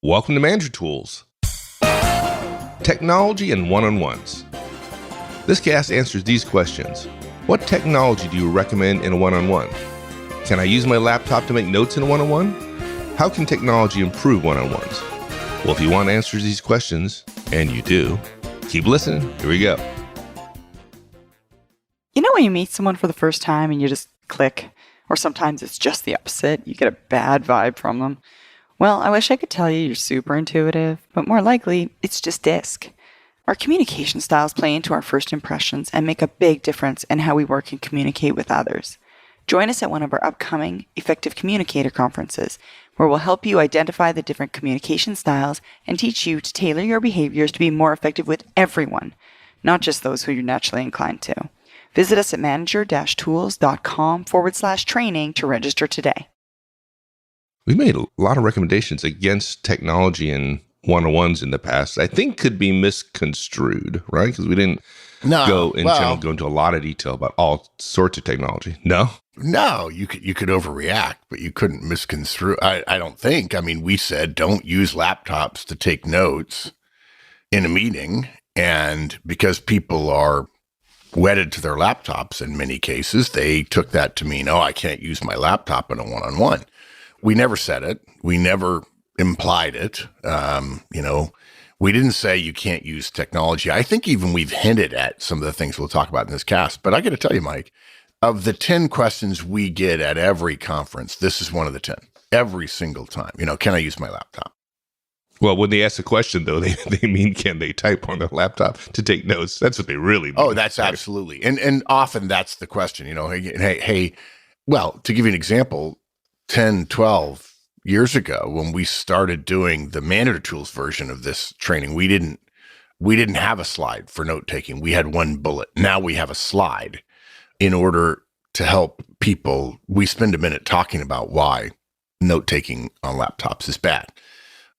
Welcome to Manager Tools. Technology and one-on-ones. This cast answers these questions. What technology do you recommend in a one-on-one? Can I use my laptop to make notes in a one-on-one? How can technology improve one-on-ones? Well, if you want answers to these questions, and you do, keep listening. Here we go. You know when you meet someone for the first time and you just click? Or sometimes it's just the opposite. You get a bad vibe from them. Well, I wish I could tell you you're super intuitive, but more likely, it's just DISC. Our communication styles play into our first impressions and make a big difference in how we work and communicate with others. Join us at one of our upcoming Effective Communicator conferences, where we'll help you identify the different communication styles and teach you to tailor your behaviors to be more effective with everyone, not just those who you're naturally inclined to. Visit us at manager-tools.com/training to register today. We made a lot of recommendations against technology and one-on-ones in the past. I think could be misconstrued, right? Because we didn't go into a lot of detail about all sorts of technology. No, you could overreact, but you couldn't misconstrue. I don't think. I mean, we said don't use laptops to take notes in a meeting, and because people are wedded to their laptops in many cases, they took that to mean, I can't use my laptop in a one-on-one. We never said it. We never implied it. We didn't say you can't use technology. I think even we've hinted at some of the things we'll talk about in this cast. But I got to tell you, Mike, of the 10 questions we get at every conference, this is one of the 10. Every single time. Can I use my laptop? Well, when they ask the question, though, they mean, can they type on their laptop to take notes? That's what they really mean. Oh, that's right. Absolutely. And often that's the question, hey, well, to give you an example, 10, 12 years ago, when we started doing the Manager Tools version of this training, we didn't have a slide for note-taking. We had one bullet. Now we have a slide in order to help people. We spend a minute talking about why note-taking on laptops is bad.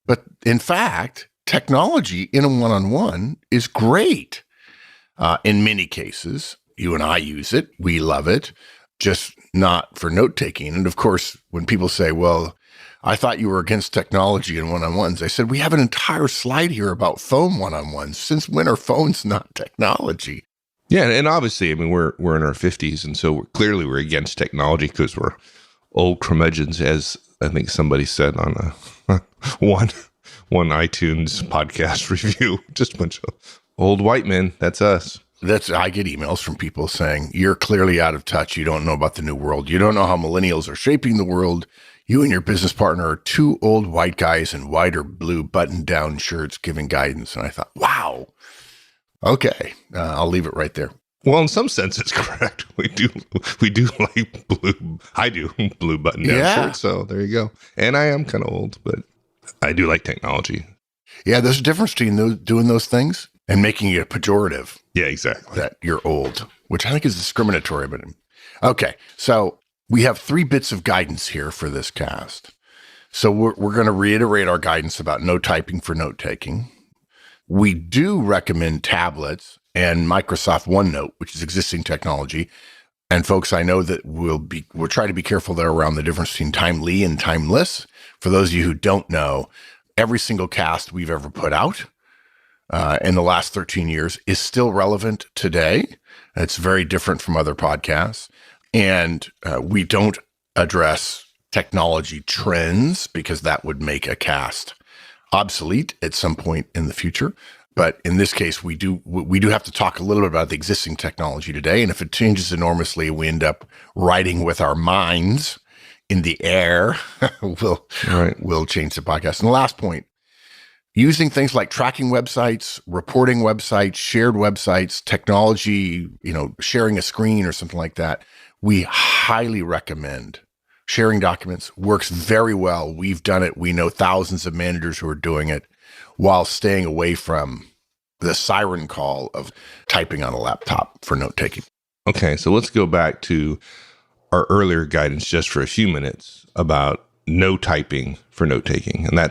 But in fact, technology in a one-on-one is great. In many cases, you and I use it. We love it, just not for note-taking. And of course, when people say, well, I thought you were against technology in one-on-ones, I said, we have an entire slide here about phone one-on-ones. Since when are phones not technology? Yeah, and obviously, I mean, we're in our 50s, and so we're against technology because we're old curmudgeons, as I think somebody said on one iTunes podcast review. Just a bunch of old white men. That's us. I get emails from people saying, you're clearly out of touch. You don't know about the new world. You don't know how millennials are shaping the world. You and your business partner are two old white guys in white or blue button-down shirts giving guidance. And I thought, wow. Okay, I'll leave it right there. Well, in some sense, it's correct. We do like blue. I do blue button-down shirts. So there you go. And I am kind of old, but I do like technology. Yeah, there's a difference between doing those things and making it pejorative. Yeah, exactly. That you're old, which I think is discriminatory. But okay, so we have 3 bits of guidance here for this cast. So we're going to reiterate our guidance about no typing for note-taking. We do recommend tablets and Microsoft OneNote, which is existing technology. And folks, I know that we'll try to be careful there around the difference between timely and timeless. For those of you who don't know, every single cast we've ever put out in the last 13 years is still relevant today. It's very different from other podcasts. And we don't address technology trends because that would make a cast obsolete at some point in the future. But in this case, we do have to talk a little bit about the existing technology today. And if it changes enormously, we end up writing with our minds in the air, we'll change the podcast. And the last point, using things like tracking websites, reporting websites, shared websites, technology, sharing a screen or something like that, we highly recommend. Sharing documents works very well. We've done it. We know thousands of managers who are doing it while staying away from the siren call of typing on a laptop for note-taking. Okay, so let's go back to our earlier guidance just for a few minutes about no typing for note-taking. And I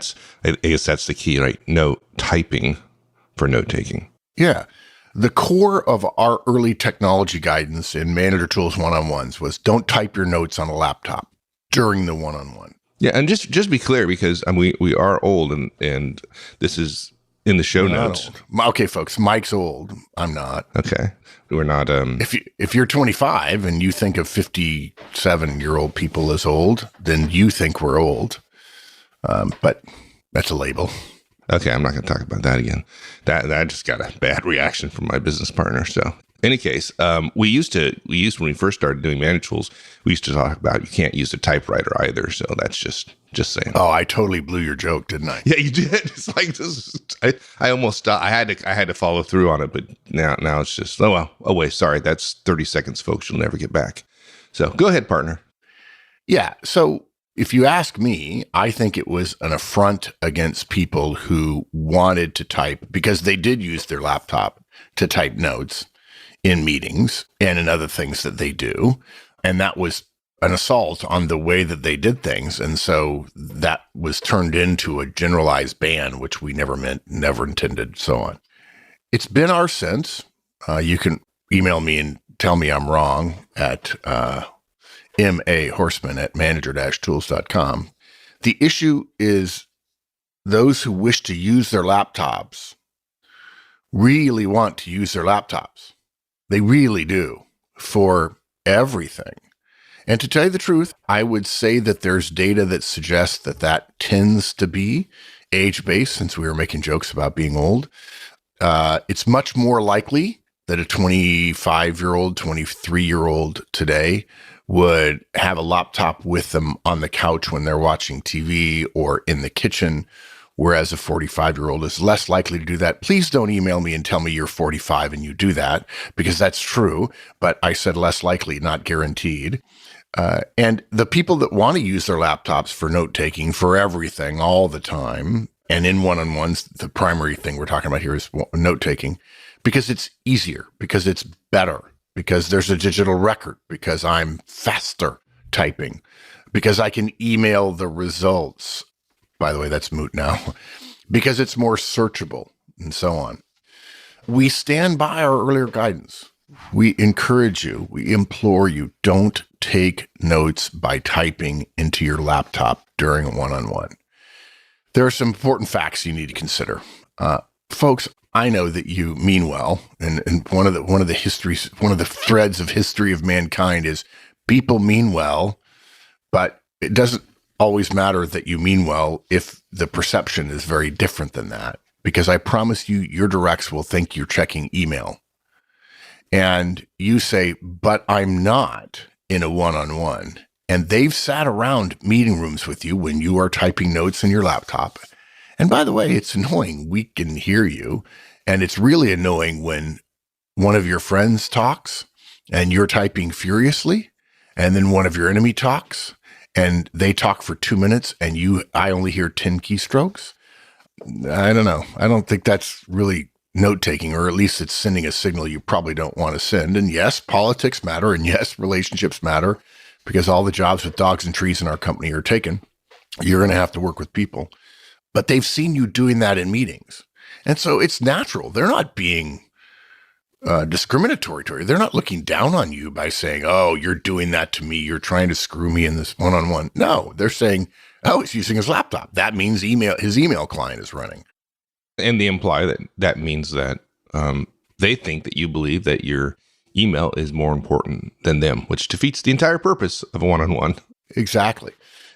guess that's the key, right? No typing for note-taking. Yeah. The core of our early technology guidance in Manager Tools one-on-ones was don't type your notes on a laptop during the one-on-one. Yeah, and just be clear, because we are old, and this is in the show We're not notes. old. Okay, folks, Mike's old. I'm not. Okay, we're not. If you're 25 and you think of 57-year-old people as old, then you think we're old. But that's a label. Okay, I'm not going to talk about that again. That just got a bad reaction from my business partner. So, any case, we used when we first started doing Manage Tools, we used to talk about you can't use a typewriter either. So that's just saying. Oh, I totally blew your joke, didn't I? Yeah, you did. It's like this. I almost stopped. I had to follow through on it, but now it's just wait, sorry, that's 30 seconds, folks. You'll never get back. So go ahead, partner. Yeah. So if you ask me, I think it was an affront against people who wanted to type, because they did use their laptop to type notes in meetings and in other things that they do. And that was an assault on the way that they did things. And so that was turned into a generalized ban, which we never intended, so on. It's been our sense. You can email me and tell me I'm wrong at mahorseman@manager-tools.com. The issue is those who wish to use their laptops really want to use their laptops. They really do, for everything. And to tell you the truth, I would say that there's data that suggests that tends to be age-based, since we were making jokes about being old. It's much more likely that a 25-year-old, 23-year-old today would have a laptop with them on the couch when they're watching TV or in the kitchen, whereas a 45-year-old is less likely to do that. Please don't email me and tell me you're 45 and you do that, because that's true, but I said less likely, not guaranteed. And the people that want to use their laptops for note-taking for everything all the time, and in one-on-ones, the primary thing we're talking about here is note-taking, because it's easier, because it's better, because there's a digital record, because I'm faster typing, because I can email the results. By the way, that's moot now, because it's more searchable and so on. We stand by our earlier guidance. We encourage you, we implore you, don't take notes by typing into your laptop during a one-on-one. There are some important facts you need to consider. Folks, I know that you mean well, and one of the threads of history of mankind is people mean well, but it doesn't always matter that you mean well if the perception is very different than that, because I promise you, your directs will think you're checking email. And you say, but I'm not in a one-on-one. And they've sat around meeting rooms with you when you are typing notes in your laptop. And by the way, it's annoying. We can hear you. And it's really annoying when one of your friends talks and you're typing furiously, and then one of your enemy talks and they talk for 2 minutes and I only hear 10 keystrokes. I don't know. I don't think that's really note-taking, or at least it's sending a signal you probably don't want to send. And yes, politics matter, and yes, relationships matter, because all the jobs with dogs and trees in our company are taken. You're going to have to work with people. But they've seen you doing that in meetings. And so it's natural. They're not being discriminatory to you. They're not looking down on you by saying, oh, you're doing that to me. You're trying to screw me in this one-on-one. No, they're saying, oh, he's using his laptop. That means his email client is running. And they imply that means that they think that you believe that your email is more important than them, which defeats the entire purpose of a one-on-one. Exactly.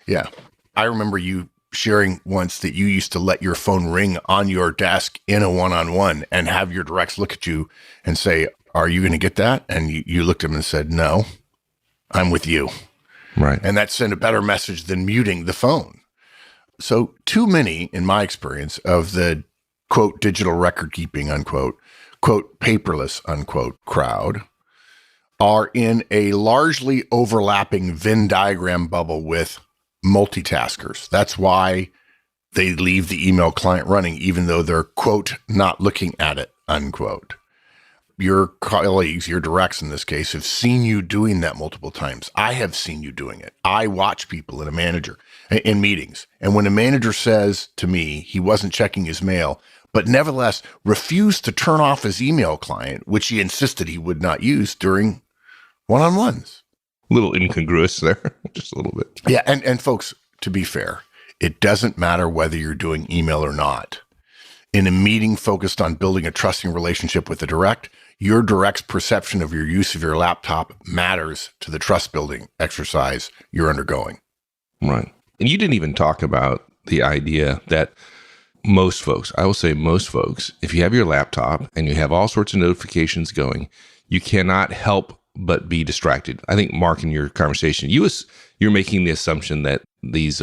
Yeah. I remember you sharing once that you used to let your phone ring on your desk in a one-on-one and have your directs look at you and say, are you going to get that? And you looked at them and said, no, I'm with you. Right. And that sent a better message than muting the phone. So too many, in my experience, of the quote, digital record keeping, unquote, quote, paperless, unquote, crowd are in a largely overlapping Venn diagram bubble with multitaskers. That's why they leave the email client running, even though they're, quote, not looking at it, unquote. Your colleagues, your directs in this case, have seen you doing that multiple times. I have seen you doing it. I watch people in meetings. And when a manager says to me he wasn't checking his mail, but nevertheless refused to turn off his email client, which he insisted he would not use during one-on-ones. A little incongruous there, just a little bit. Yeah, and folks, to be fair, it doesn't matter whether you're doing email or not. In a meeting focused on building a trusting relationship with the direct, your direct's perception of your use of your laptop matters to the trust building exercise you're undergoing. Right. And you didn't even talk about the idea that most folks, I will say most folks, if you have your laptop and you have all sorts of notifications going, you cannot help but be distracted. I think, Mark, in your conversation, you're making the assumption that these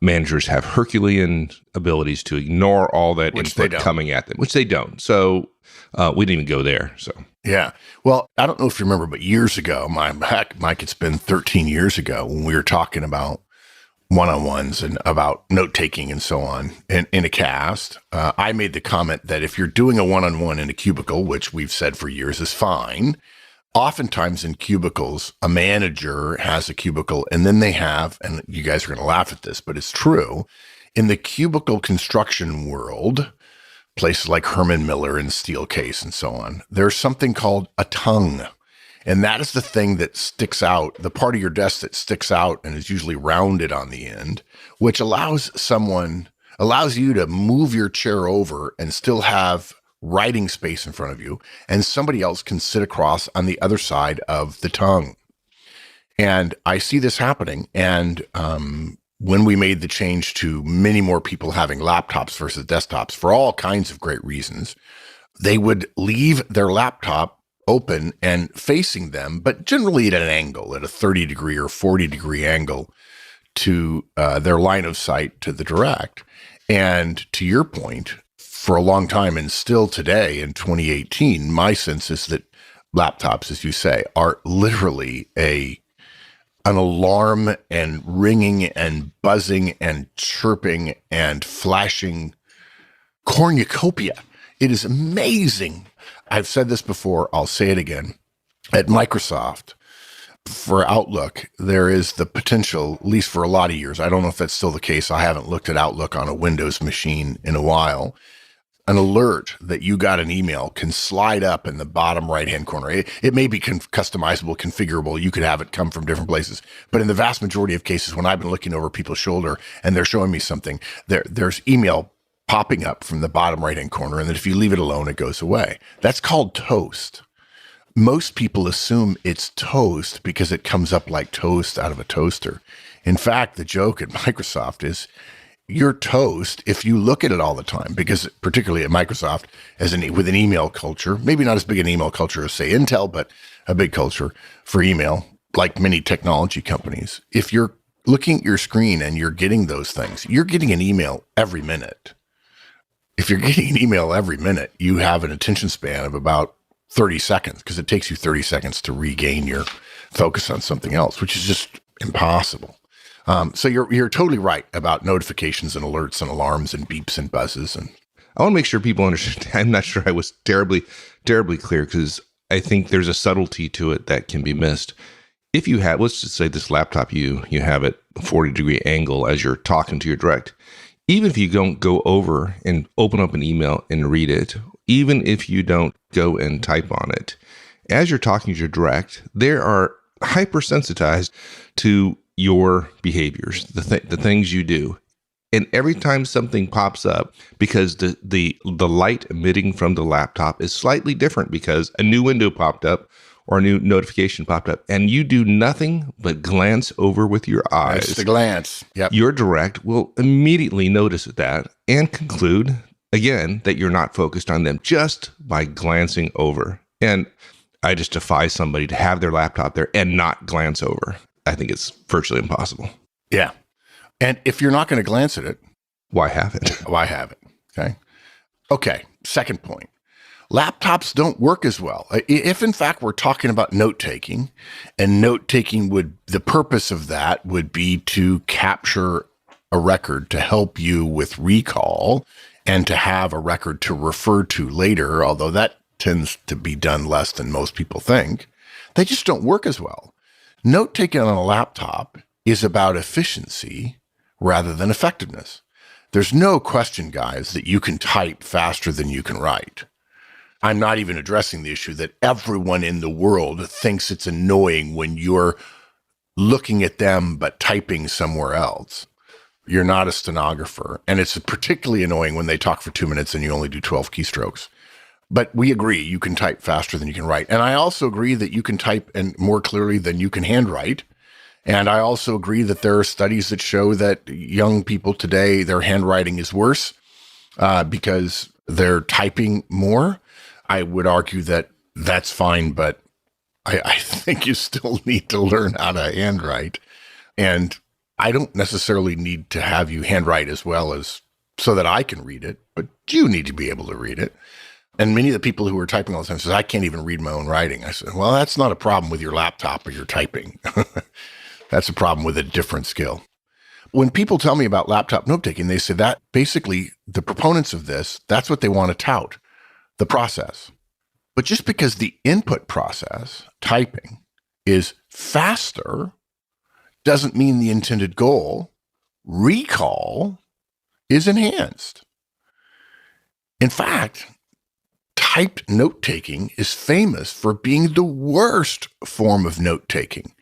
managers have Herculean abilities to ignore all that input coming at them, which they don't. So we didn't even go there. So yeah. Well, I don't know if you remember, but years ago, Mike, it's been 13 years ago when we were talking about one-on-ones and about note-taking and so on in a cast, I made the comment that if you're doing a one-on-one in a cubicle, which we've said for years is fine, oftentimes in cubicles, a manager has a cubicle and then they have, and you guys are going to laugh at this, but it's true, in the cubicle construction world, places like Herman Miller and Steelcase and so on, there's something called a tongue. And that is the thing that sticks out, the part of your desk that sticks out and is usually rounded on the end, which allows you to move your chair over and still have writing space in front of you, and somebody else can sit across on the other side of the tongue. And I see this happening. And when we made the change to many more people having laptops versus desktops for all kinds of great reasons, they would leave their laptop open and facing them, but generally at an angle, at a 30 degree or 40 degree angle to their line of sight to the direct. And to your point, for a long time and still today in 2018, my sense is that laptops, as you say, are literally an alarm and ringing and buzzing and chirping and flashing cornucopia. It is amazing. I've said this before, I'll say it again. At Microsoft, for Outlook, there is the potential, at least for a lot of years, I don't know if that's still the case, I haven't looked at Outlook on a Windows machine in a while, an alert that you got an email can slide up in the bottom right-hand corner. It may be customizable, configurable. You could have it come from different places. But in the vast majority of cases, when I've been looking over people's shoulder and they're showing me something, there's email popping up from the bottom right-hand corner, and then if you leave it alone, it goes away. That's called toast. Most people assume it's toast because it comes up like toast out of a toaster. In fact, the joke at Microsoft is you're toast if you look at it all the time, because particularly at Microsoft, with an email culture, maybe not as big an email culture as, say, Intel, but a big culture for email, like many technology companies. If you're looking at your screen and you're getting those things, you're getting an email every minute. If you're getting an email every minute, you have an attention span of about 30 seconds because it takes you 30 seconds to regain your focus on something else, which is just impossible. So you're totally right about notifications and alerts and alarms and beeps and buzzes. And I want to make sure people understand. I'm not sure I was terribly, terribly clear because I think there's a subtlety to it that can be missed. If you have, let's just say this laptop, you have it 40-degree angle as you're talking to your direct. Even if you don't go over and open up an email and read it, even if you don't go and type on it, as you're talking to your direct, they are hypersensitized to your behaviors, the things you do. And every time something pops up, because the light emitting from the laptop is slightly different because a new window popped up or a new notification popped up, and you do nothing but glance over with your eyes. That's the glance. Yep. Your direct will immediately notice that and conclude, again, that you're not focused on them just by glancing over. And I just defy somebody to have their laptop there and not glance over. I think it's virtually impossible. Yeah. And if you're not going to glance at it, why have it? Why have it? Okay. Okay. Second point. Laptops don't work as well. If in fact we're talking about note-taking, and note-taking the purpose of that would be to capture a record to help you with recall and to have a record to refer to later, although that tends to be done less than most people think, they just don't work as well. Note-taking on a laptop is about efficiency rather than effectiveness. There's no question, guys, that you can type faster than you can write. I'm not even addressing the issue that everyone in the world thinks it's annoying when you're looking at them but typing somewhere else. You're not a stenographer. And it's particularly annoying when they talk for 2 minutes and you only do 12 keystrokes. But we agree you can type faster than you can write. And I also agree that you can type and more clearly than you can handwrite. And I also agree that there are studies that show that young people today, their handwriting is worse because they're typing more. I would argue that that's fine, but I think you still need to learn how to handwrite. And I don't necessarily need to have you handwrite as well as so that I can read it, but you need to be able to read it. And many of the people who are typing all the time says, I can't even read my own writing. I said, well, that's not a problem with your laptop or your typing. That's a problem with a different skill. When people tell me about laptop note-taking, they say that basically the proponents of this, that's what they want to tout, the process. But just because the input process, typing, is faster doesn't mean the intended goal, recall, is enhanced. In fact, typed note-taking is famous for being the worst form of note-taking.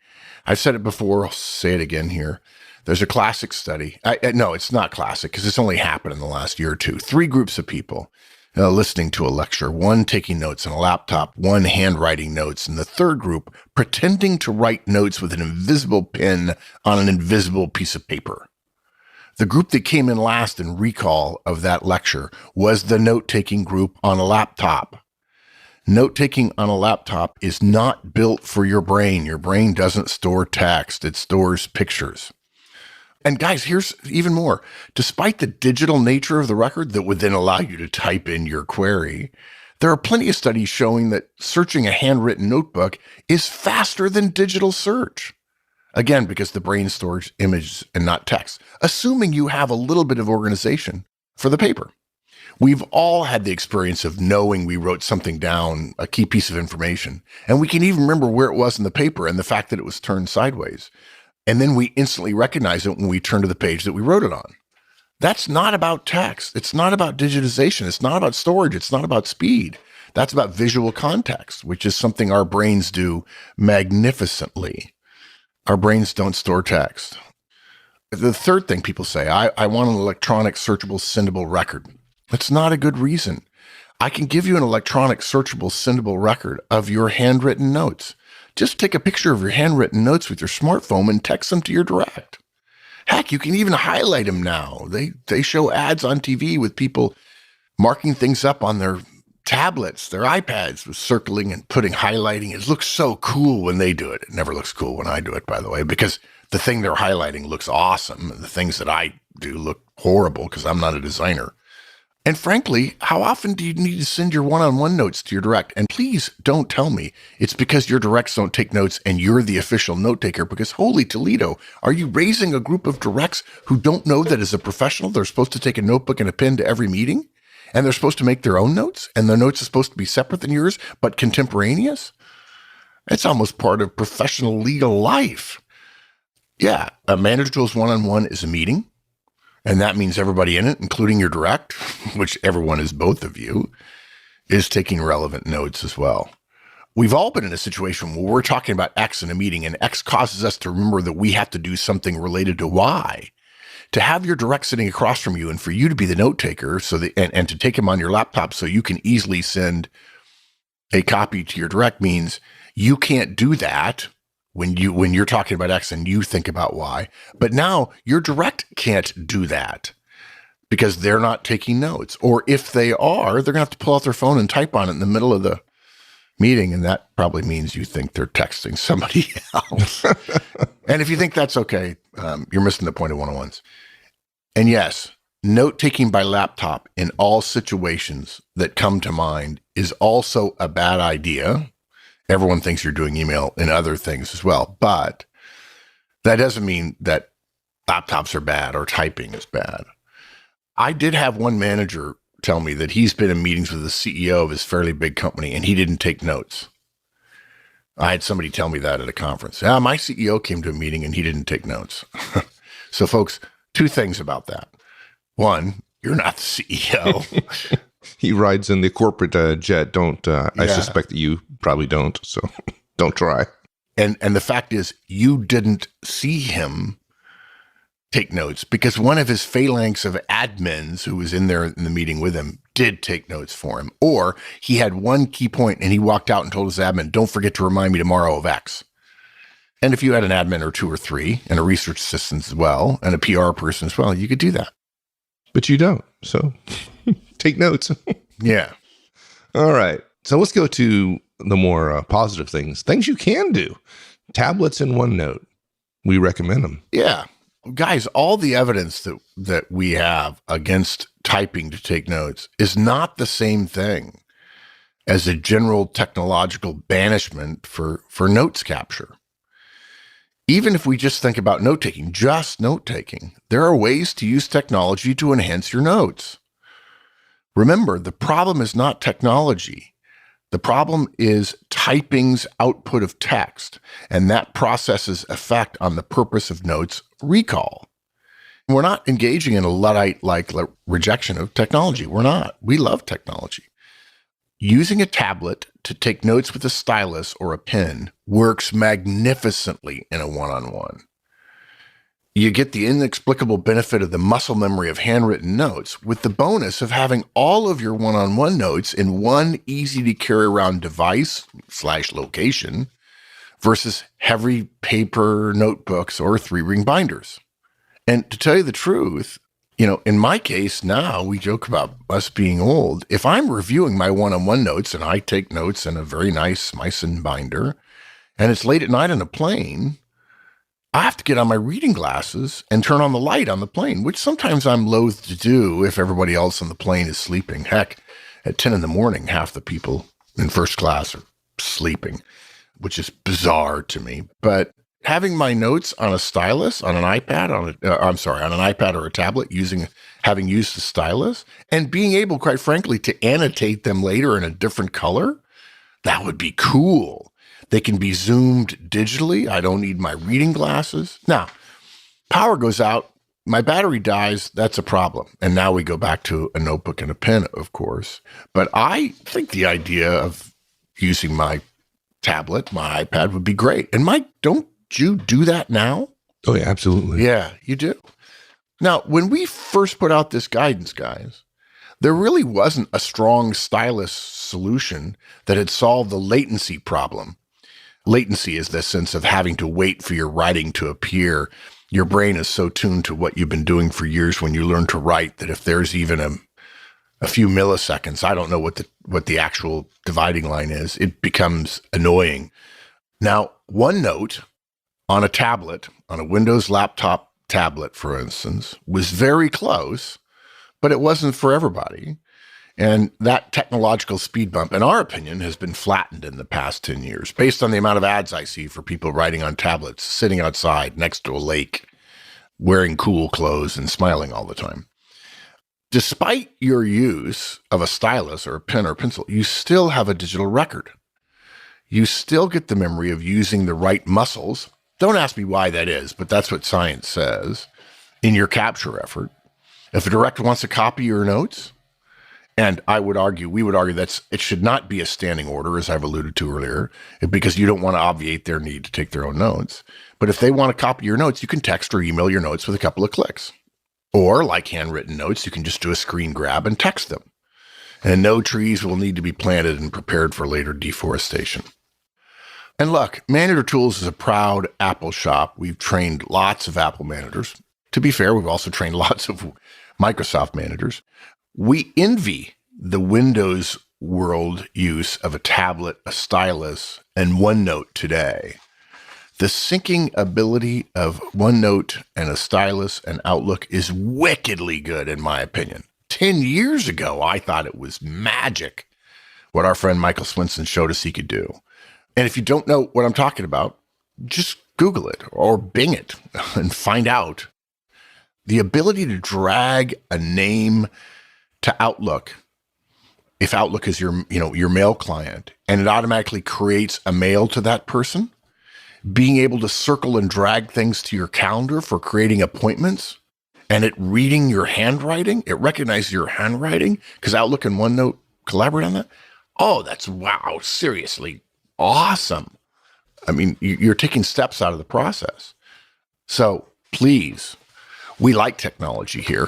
I've said it before, I'll say it again here. There's a classic study. No, it's not classic because it's only happened in the last year or two. 3 groups of people listening to a lecture, 1 taking notes on a laptop, 1 handwriting notes, and the 3rd group pretending to write notes with an invisible pen on an invisible piece of paper. The group that came in last in recall of that lecture was the note-taking group on a laptop. Note-taking on a laptop is not built for your brain. Your brain doesn't store text. It stores pictures. And guys, here's even more. Despite the digital nature of the record that would then allow you to type in your query, there are plenty of studies showing that searching a handwritten notebook is faster than digital search. Again, because the brain stores images and not text, assuming you have a little bit of organization for the paper. We've all had the experience of knowing we wrote something down, a key piece of information, and we can even remember where it was in the paper and the fact that it was turned sideways. And then we instantly recognize it when we turn to the page that we wrote it on. That's not about text. It's not about digitization. It's not about storage. It's not about speed. That's about visual context, which is something our brains do magnificently. Our brains don't store text. The third thing people say, I want an electronic searchable sendable record. That's not a good reason. I can give you an electronic searchable sendable record of your handwritten notes. Just take a picture of your handwritten notes with your smartphone and text them to your direct. Heck, you can even highlight them now. They show ads on TV with people marking things up on their tablets, their iPads, with circling and putting highlighting. It looks so cool when they do it. It never looks cool when I do it, by the way, because the thing they're highlighting looks awesome. The things that I do look horrible because I'm not a designer. And frankly, how often do you need to send your one-on-one notes to your direct? And please don't tell me it's because your directs don't take notes and you're the official note taker, because holy Toledo, are you raising a group of directs who don't know that as a professional, they're supposed to take a notebook and a pen to every meeting? And they're supposed to make their own notes? And their notes are supposed to be separate than yours, but contemporaneous? It's almost part of professional legal life. Yeah, a manager tools one-on-one is a meeting. And that means everybody in it, including your direct, which everyone is both of you, is taking relevant notes as well. We've all been in a situation where we're talking about X in a meeting and X causes us to remember that we have to do something related to Y. To have your direct sitting across from you and for you to be the note taker and to take him on your laptop so you can easily send a copy to your direct means you can't do that when you're talking about X and you think about Y. But now your direct can't do that because they're not taking notes. Or if they are, they're going to have to pull out their phone and type on it in the middle of the meeting. And that probably means you think they're texting somebody else. And if you think that's okay, you're missing the point of one-on-ones. And yes, note-taking by laptop in all situations that come to mind is also a bad idea. Everyone thinks you're doing email and other things as well, but that doesn't mean that laptops are bad or typing is bad. I did have one manager tell me that he's been in meetings with the CEO of his fairly big company and he didn't take notes. I had somebody tell me that at a conference. My CEO came to a meeting and he didn't take notes. So folks, 2 things about that. 1, you're not the CEO. He rides in the corporate jet. I suspect that you probably don't. So don't try. And the fact is, you didn't see him take notes because one of his phalanx of admins who was in there in the meeting with him did take notes for him. Or he had one key point and he walked out and told his admin, don't forget to remind me tomorrow of X. And if you had an admin or 2 or 3 and a research assistant as well and a PR person as well, you could do that. But you don't. So take notes. Yeah. All right. So let's go to the more positive things you can do. Tablets and OneNote. We recommend them. Yeah. Guys, all the evidence that we have against typing to take notes is not the same thing as a general technological banishment for notes capture. Even if we just think about note-taking, just note-taking, there are ways to use technology to enhance your notes. Remember, the problem is not technology. The problem is typing's output of text and that process's effect on the purpose of notes recall. We're not engaging in a Luddite-like rejection of technology. We're not. We love technology. Using a tablet to take notes with a stylus or a pen works magnificently in a one-on-one. You get the inexplicable benefit of the muscle memory of handwritten notes with the bonus of having all of your one-on-one notes in one easy-to-carry-around device/location versus heavy paper notebooks or 3-ring binders. And to tell you the truth, in my case now, we joke about us being old. If I'm reviewing my one-on-one notes and I take notes in a very nice Meissen binder, and it's late at night on a plane, I have to get on my reading glasses and turn on the light on the plane, which sometimes I'm loath to do if everybody else on the plane is sleeping. Heck, at 10 in the morning, half the people in first class are sleeping, which is bizarre to me. But having my notes on a stylus, on an iPad, on an iPad or a tablet, having used the stylus, and being able, quite frankly, to annotate them later in a different color, that would be cool. They can be zoomed digitally. I don't need my reading glasses. Now, power goes out, my battery dies, that's a problem. And now we go back to a notebook and a pen, of course. But I think the idea of using my tablet, my iPad would be great. And Mike, don't you do that now? Oh, yeah, absolutely. Yeah, you do. Now, when we first put out this guidance, guys, there really wasn't a strong stylus solution that had solved the latency problem. Latency is the sense of having to wait for your writing to appear. Your brain is so tuned to what you've been doing for years when you learn to write that if there's even a few milliseconds, I don't know what the actual dividing line is, it becomes annoying. Now, OneNote on a tablet, on a Windows laptop tablet, for instance, was very close, but it wasn't for everybody. And that technological speed bump, in our opinion, has been flattened in the past 10 years based on the amount of ads I see for people writing on tablets, sitting outside next to a lake, wearing cool clothes and smiling all the time. Despite your use of a stylus or a pen or pencil, you still have a digital record. You still get the memory of using the right muscles. Don't ask me why that is, but that's what science says in your capture effort. If a director wants to copy your notes, and we would argue it should not be a standing order, as I've alluded to earlier, because you don't want to obviate their need to take their own notes. But if they want to copy your notes, you can text or email your notes with a couple of clicks. Or, like handwritten notes, you can just do a screen grab and text them. And no trees will need to be planted and prepared for later deforestation. And look, Maneater Tools is a proud Apple shop. We've trained lots of Apple managers. To be fair, we've also trained lots of Microsoft managers. We envy the Windows world use of a tablet, a stylus, and OneNote today. The syncing ability of OneNote and a stylus and Outlook is wickedly good, in my opinion. 10 years ago, I thought it was magic what our friend Michael Swinson showed us he could do. And if you don't know what I'm talking about, just Google it or Bing it and find out. The ability to drag a name to Outlook, if Outlook is your mail client, and it automatically creates a mail to that person, being able to circle and drag things to your calendar for creating appointments, and it reading your handwriting, it recognizes your handwriting, because Outlook and OneNote collaborate on that. Oh, that's wow, seriously awesome. I mean, you're taking steps out of the process. So please, We like technology here,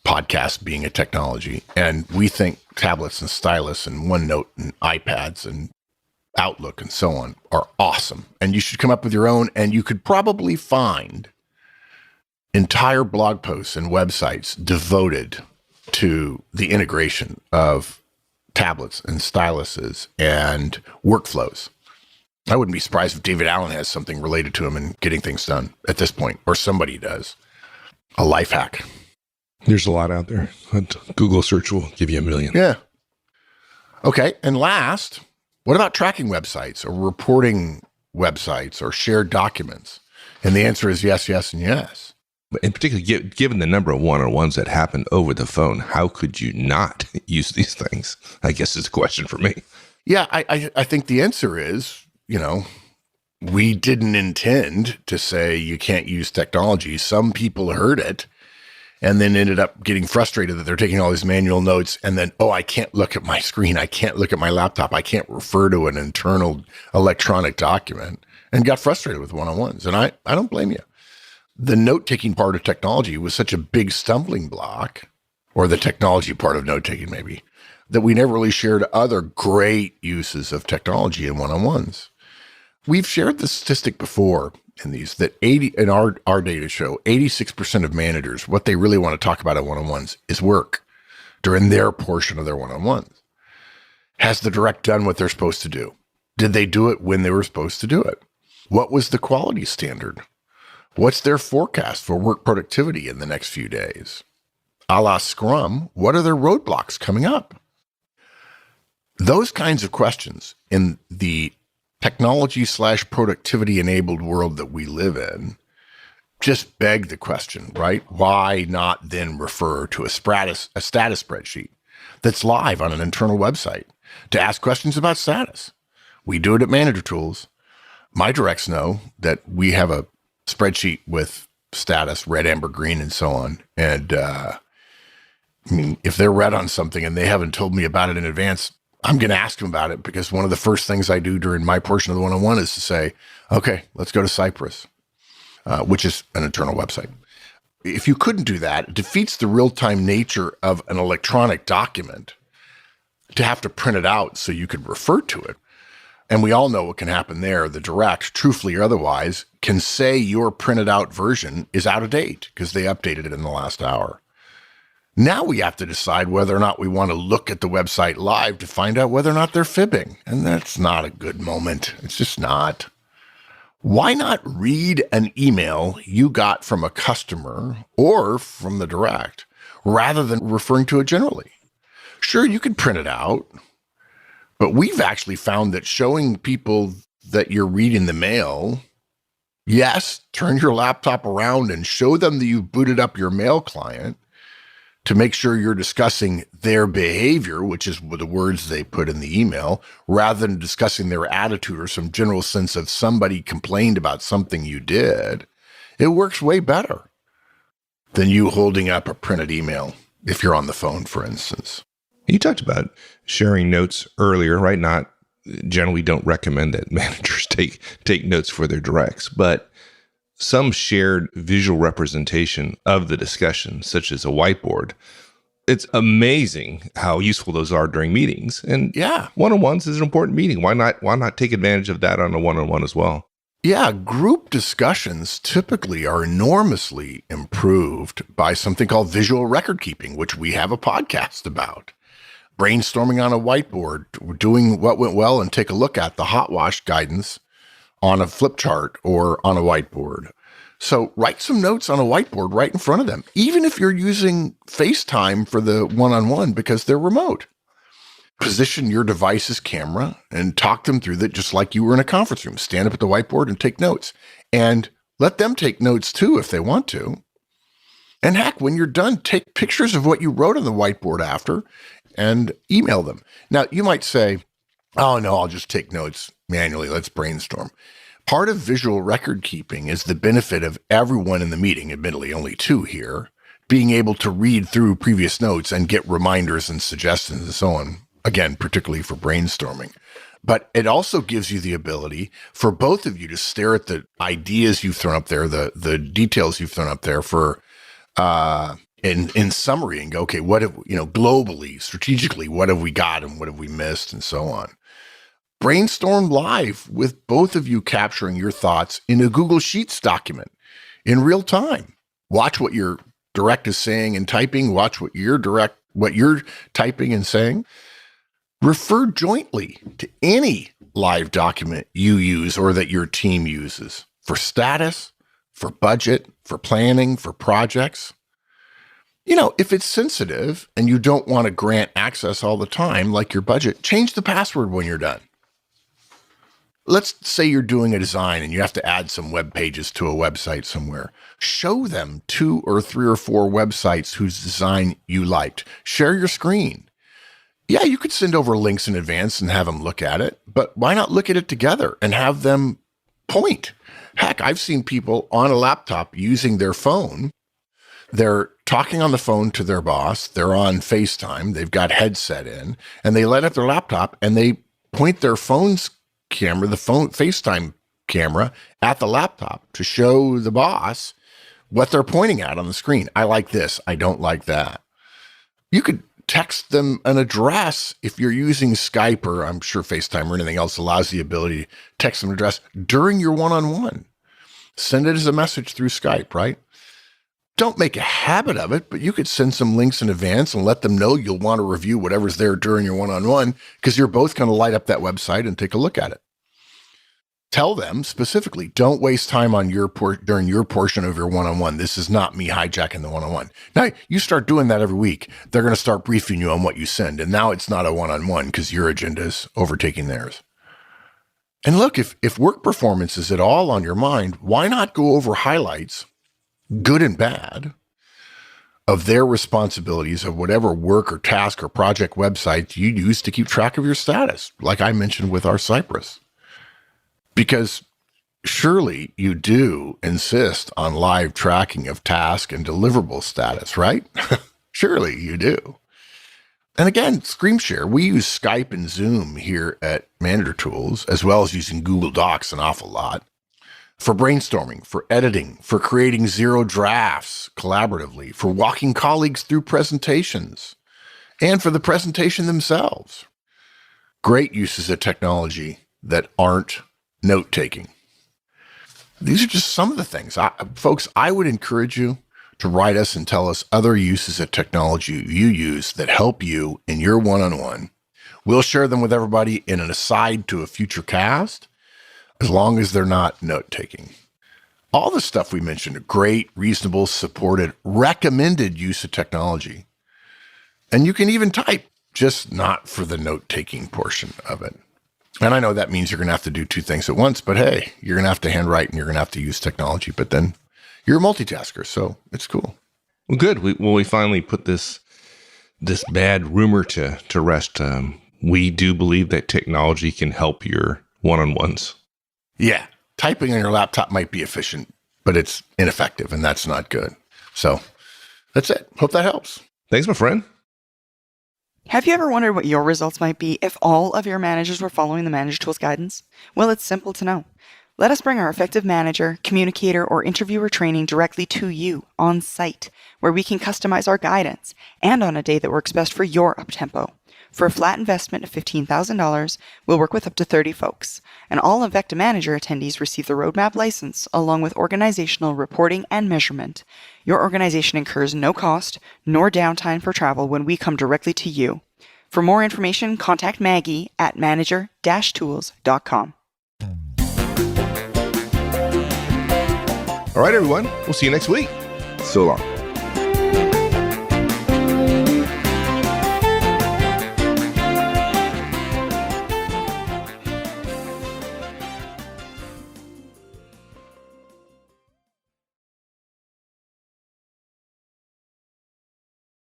podcast being a technology, and we think tablets and stylus and OneNote and iPads and Outlook and so on are awesome. And you should come up with your own, and you could probably find entire blog posts and websites devoted to the integration of tablets and styluses and workflows. I wouldn't be surprised if David Allen has something related to him in getting things done at this point, or somebody does. A life hack. There's a lot out there. Google search will give you a million. Yeah. Okay. And last, what about tracking websites or reporting websites or shared documents? And the answer is yes, yes, and yes. In particular, given the number of one-on-ones that happen over the phone, how could you not use these things? I guess is a question for me. Yeah, I think the answer is, we didn't intend to say you can't use technology. Some people heard it and then ended up getting frustrated that they're taking all these manual notes and then, I can't look at my screen. I can't look at my laptop. I can't refer to an internal electronic document, and got frustrated with one-on-ones. And I don't blame you. The note-taking part of technology was such a big stumbling block, or the technology part of note-taking maybe, that we never really shared other great uses of technology in one-on-ones. We've shared the statistic before in these that in our data show, 86% of managers, what they really want to talk about at one-on-ones is work during their portion of their one-on-ones. Has the direct done what they're supposed to do? Did they do it when they were supposed to do it? What was the quality standard? What's their forecast for work productivity in the next few days? A la Scrum, what are their roadblocks coming up? Those kinds of questions in the technology/productivity enabled world that we live in just beg the question, right? Why not then refer to a status spreadsheet that's live on an internal website to ask questions about status? We do it at Manager Tools. My directs know that we have a spreadsheet with status, red, amber, green, and so on. And if they're red on something and they haven't told me about it in advance, I'm going to ask them about it, because one of the first things I do during my portion of the one-on-one is to say, okay, let's go to Cypress, which is an internal website. If you couldn't do that, it defeats the real-time nature of an electronic document to have to print it out so you could refer to it. And we all know what can happen there. The direct, truthfully or otherwise, can say your printed out version is out of date because they updated it in the last hour. Now we have to decide whether or not we want to look at the website live to find out whether or not they're fibbing. And that's not a good moment. It's just not. Why not read an email you got from a customer or from the direct rather than referring to it generally? Sure, you could print it out, but we've actually found that showing people that you're reading the mail, yes, turn your laptop around and show them that you've booted up your mail client to make sure you're discussing their behavior, which is the words they put in the email, rather than discussing their attitude or some general sense of somebody complained about something you did. It works way better than you holding up a printed email if you're on the phone, for instance. You talked about sharing notes earlier, right? Generally don't recommend that managers take notes for their directs, but some shared visual representation of the discussion, such as a whiteboard. It's amazing how useful those are during meetings. And yeah, one-on-ones is an important meeting. Why not take advantage of that on a one-on-one as well? Yeah, group discussions typically are enormously improved by something called visual record keeping, which we have a podcast about. Brainstorming on a whiteboard, doing what went well, and take a look at the hot wash guidance on a flip chart or on a whiteboard. So write some notes on a whiteboard right in front of them, even if you're using FaceTime for the one-on-one because they're remote. Position your device's camera and talk them through that just like you were in a conference room. Stand up at the whiteboard and take notes. And let them take notes too if they want to. And heck, when you're done, take pictures of what you wrote on the whiteboard after and email them. Now, you might say, oh no, I'll just take notes manually. Let's brainstorm. Part of visual record keeping is the benefit of everyone in the meeting, admittedly only two here, being able to read through previous notes and get reminders and suggestions and so on. Again, particularly for brainstorming. But it also gives you the ability for both of you to stare at the ideas you've thrown up there, the details you've thrown up there for in summary and go, okay, what have, globally, strategically, what have we got and what have we missed and so on. Brainstorm live with both of you capturing your thoughts in a Google Sheets document in real time. Watch what your direct is saying and typing. Watch what you're typing and saying. Refer jointly to any live document you use or that your team uses for status, for budget, for planning, for projects. If it's sensitive and you don't want to grant access all the time, like your budget, change the password when you're done. Let's say you're doing a design and you have to add some web pages to a website somewhere. Show them 2 or 3 or 4 websites whose design you liked. Share your screen. Yeah, you could send over links in advance and have them look at it, but why not look at it together and have them point? Heck, I've seen people on a laptop using their phone. They're talking on the phone to their boss. They're on FaceTime. They've got headset in, and they light up their laptop and they point their phone's camera, the phone FaceTime camera, at the laptop to show the boss what they're pointing at on the screen. I like this. I don't like that. You could text them an address if you're using Skype, or I'm sure FaceTime or anything else allows the ability to text them an address during your one-on-one. Send it as a message through Skype, right? Don't make a habit of it, but you could send some links in advance and let them know you'll want to review whatever's there during your one-on-one, because you're both going to light up that website and take a look at it. Tell them specifically, don't waste time on during your portion of your one-on-one. This is not me hijacking the one-on-one. Now, you start doing that every week, they're going to start briefing you on what you send. And now it's not a one-on-one because your agenda is overtaking theirs. And look, if work performance is at all on your mind, why not go over highlights, good and bad, of their responsibilities of whatever work or task or project website you use to keep track of your status, like I mentioned with our Cypress. Because surely you do insist on live tracking of task and deliverable status, right? Surely you do. And again, screen share. We use Skype and Zoom here at Manager Tools, as well as using Google Docs an awful lot, for brainstorming, for editing, for creating 0 drafts collaboratively, for walking colleagues through presentations, and for the presentation themselves. Great uses of technology that aren't note-taking. These are just some of the things. Folks, I would encourage you to write us and tell us other uses of technology you use that help you in your one-on-one. We'll share them with everybody in an aside to a future cast, as long as they're not note-taking. All the stuff we mentioned are great, reasonable, supported, recommended use of technology. And you can even type, just not for the note-taking portion of it. And I know that means you're going to have to do 2 things at once, but hey, you're going to have to handwrite and you're going to have to use technology, but then you're a multitasker, so it's cool. Well, good. We finally put this bad rumor to rest. We do believe that technology can help your one-on-ones. Yeah, typing on your laptop might be efficient, but it's ineffective, and that's not good. So that's it. Hope that helps. Thanks, my friend. Have you ever wondered what your results might be if all of your managers were following the Manager Tools guidance? Well, it's simple to know. Let us bring our effective manager, communicator, or interviewer training directly to you on site, where we can customize our guidance and on a day that works best for your uptempo. For a flat investment of $15,000, we'll work with up to 30 folks, and all Invecta Manager attendees receive the Roadmap license along with organizational reporting and measurement. Your organization incurs no cost nor downtime for travel when we come directly to you. For more information, contact Maggie at manager-tools.com. All right, everyone. We'll see you next week. So long.